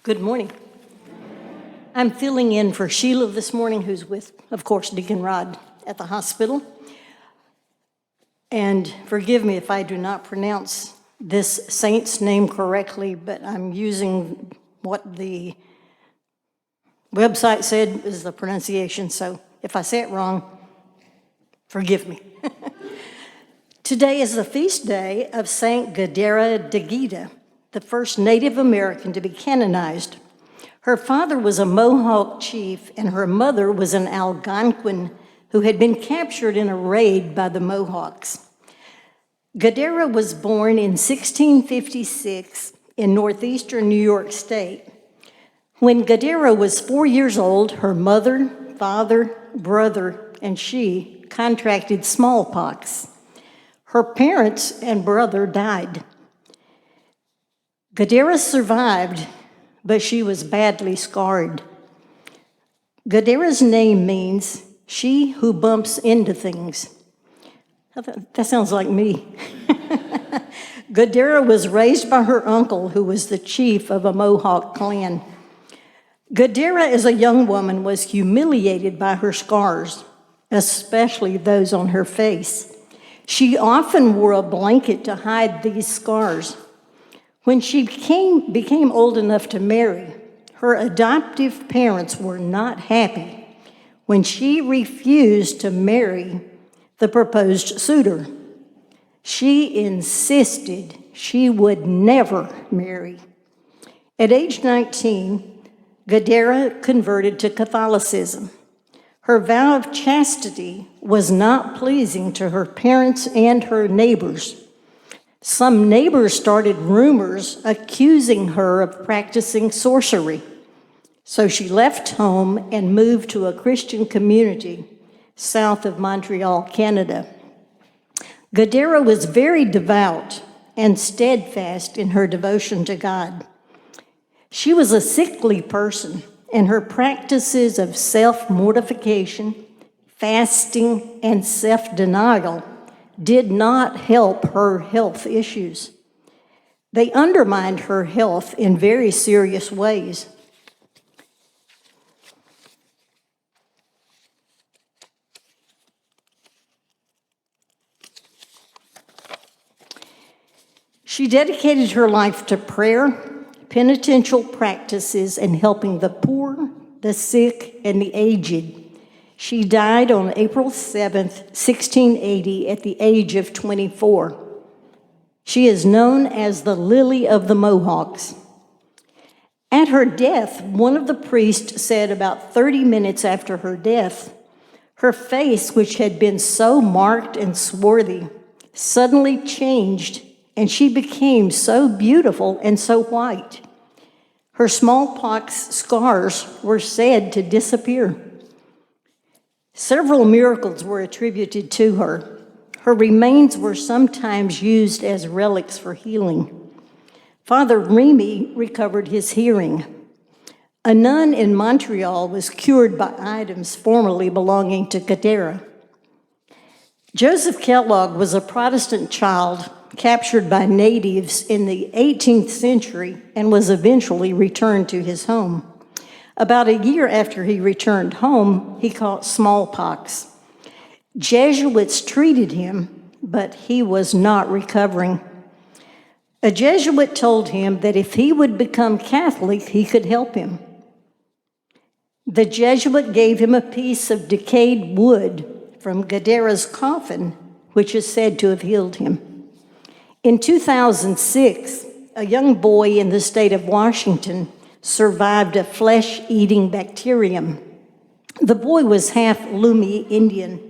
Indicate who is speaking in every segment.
Speaker 1: Good morning. I'm filling in for Sheila this morning, who's with, of course, Deacon Rod at the hospital. And forgive me if I do not pronounce this saint's name correctly, but I'm using what the website said is the pronunciation, so if I say it wrong, forgive me. Today is the feast day of Saint Kateri Tekakwitha, the first Native American to be canonized. Her father was a Mohawk chief, and her mother was an Algonquin who had been captured in a raid by the Mohawks. Kateri was born in 1656 in northeastern New York State. When Kateri was 4 years old, her mother, father, brother, and she contracted smallpox. Her parents and brother died. Kateri survived, but she was badly scarred. Kateri's name means she who bumps into things. That sounds like me. Kateri was raised by her uncle, who was the chief of a Mohawk clan. Kateri, as a young woman, was humiliated by her scars, especially those on her face. She often wore a blanket to hide these scars. When she became old enough to marry, her adoptive parents were not happy when she refused to marry the proposed suitor. She insisted she would never marry. At age 19, Kateri converted to Catholicism. Her vow of chastity was not pleasing to her parents and her neighbors. Some neighbors started rumors accusing her of practicing sorcery. So she left home and moved to a Christian community south of Montreal, Canada. Kateri was very devout and steadfast in her devotion to God. She was a sickly person, and her practices of self-mortification, fasting, and self-denial did not help her health issues. They undermined her health in very serious ways. She dedicated her life to prayer, penitential practices, and helping the poor, the sick, and the aged. She died on April 7th, 1680, at the age of 24. She is known as the Lily of the Mohawks. At her death, one of the priests said about 30 minutes after her death, her face, which had been so marked and swarthy, suddenly changed, and she became so beautiful and so white. Her smallpox scars were said to disappear. Several miracles were attributed to her. Her remains were sometimes used as relics for healing. Father Remy recovered his hearing. A nun in Montreal was cured by items formerly belonging to Kateri. Joseph Kellogg was a Protestant child captured by natives in the 18th century and was eventually returned to his home. About a year after he returned home, he caught smallpox. Jesuits treated him, but he was not recovering. A Jesuit told him that if he would become Catholic, he could help him. The Jesuit gave him a piece of decayed wood from Kateri's coffin, which is said to have healed him. In 2006, a young boy in the state of Washington survived a flesh-eating bacterium. The boy was half Lumi Indian.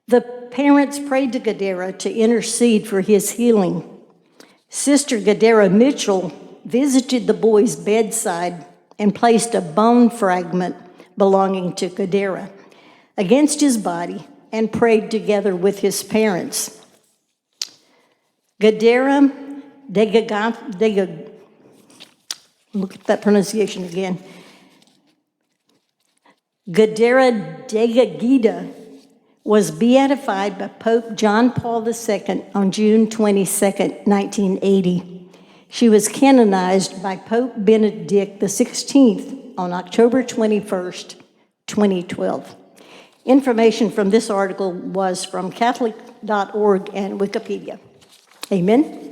Speaker 1: The parents prayed to Kateri to intercede for his healing. Sister Kateri Mitchell visited the boy's bedside and placed a bone fragment belonging to Kateri against his body and prayed together with his parents. Kateri Tekakwitha, look at that pronunciation again. Kateri Tekakwitha was beatified by Pope John Paul II on June 22, 1980. She was canonized by Pope Benedict XVI on October 21st, 2012. Information from this article was from Catholic.org and Wikipedia. Amen.